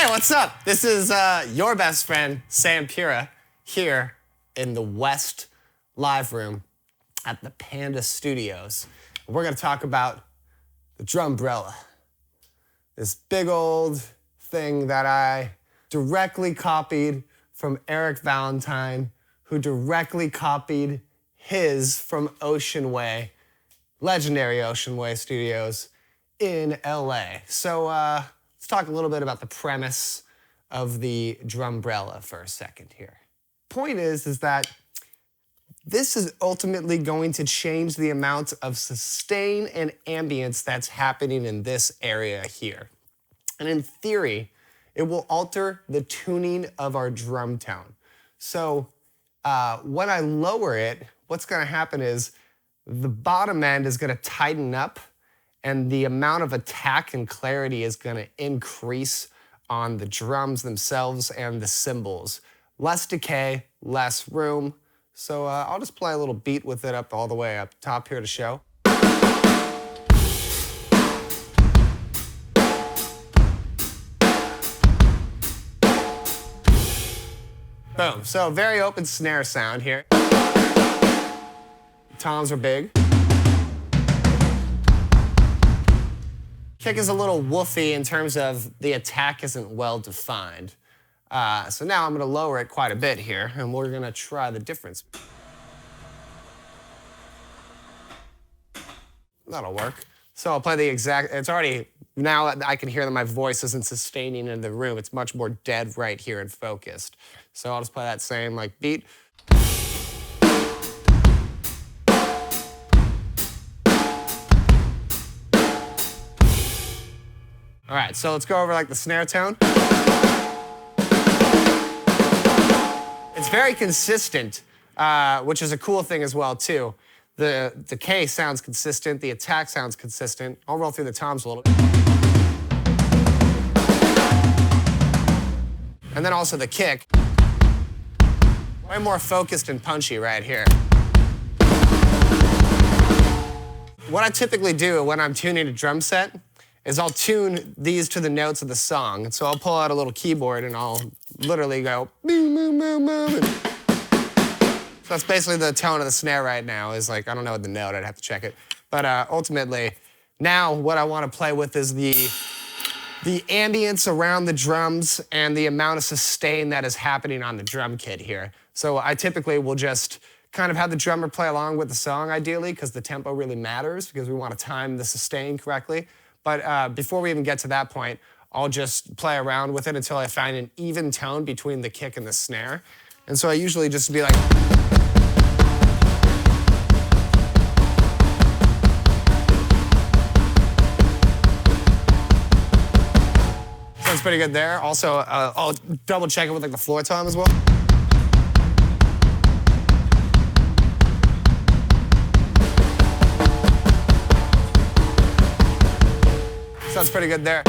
Hey, what's up? This is your best friend, Sam Pura, here in the West Live Room at the Panda Studios. We're gonna talk about the Drumbrella, this big old thing that I directly copied from Eric Valentine, who directly copied his from Ocean Way, legendary Ocean Way Studios in LA. So let's talk a little bit about the premise of the Drumbrella for a second here. Point is that this is ultimately going to change the amount of sustain and ambience that's happening in this area here. And in theory, it will alter the tuning of our drum tone. So when I lower it, what's gonna happen is the bottom end is gonna tighten up and the amount of attack and clarity is gonna increase on the drums themselves and the cymbals. Less decay, less room. So I'll just play a little beat with it up all the way up top here to show. Boom, so very open snare sound here. Toms are big. Kick is a little woofy in terms of the attack isn't well defined. So now I'm gonna lower it quite a bit here and we're gonna try the difference. That'll work. So I'll play the exact, it's already, now I can hear that my voice isn't sustaining in the room. It's much more dead right here and focused. So I'll just play that same like beat. All right, so let's go over like the snare tone. It's very consistent, which is a cool thing as well too. The decay sounds consistent, the attack sounds consistent. I'll roll through the toms a little bit. And then also the kick. Way more focused and punchy right here. What I typically do when I'm tuning a drum set is I'll tune these to the notes of the song. And so I'll pull out a little keyboard and I'll literally go boom, boom, boom, boom. So that's basically the tone of the snare right now is like, I don't know the note, I'd have to check it. But ultimately, now what I want to play with is the ambience around the drums and the amount of sustain that is happening on the drum kit here. So I typically will just kind of have the drummer play along with the song ideally because the tempo really matters because we want to time the sustain correctly. But before we even get to that point, I'll just play around with it until I find an even tone between the kick and the snare. And so I usually just be like... Sounds pretty good there. Also, I'll double check it with like the floor tom as well. Sounds pretty good there.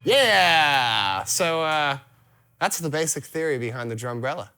Yeah, so that's the basic theory behind the Drumbrella.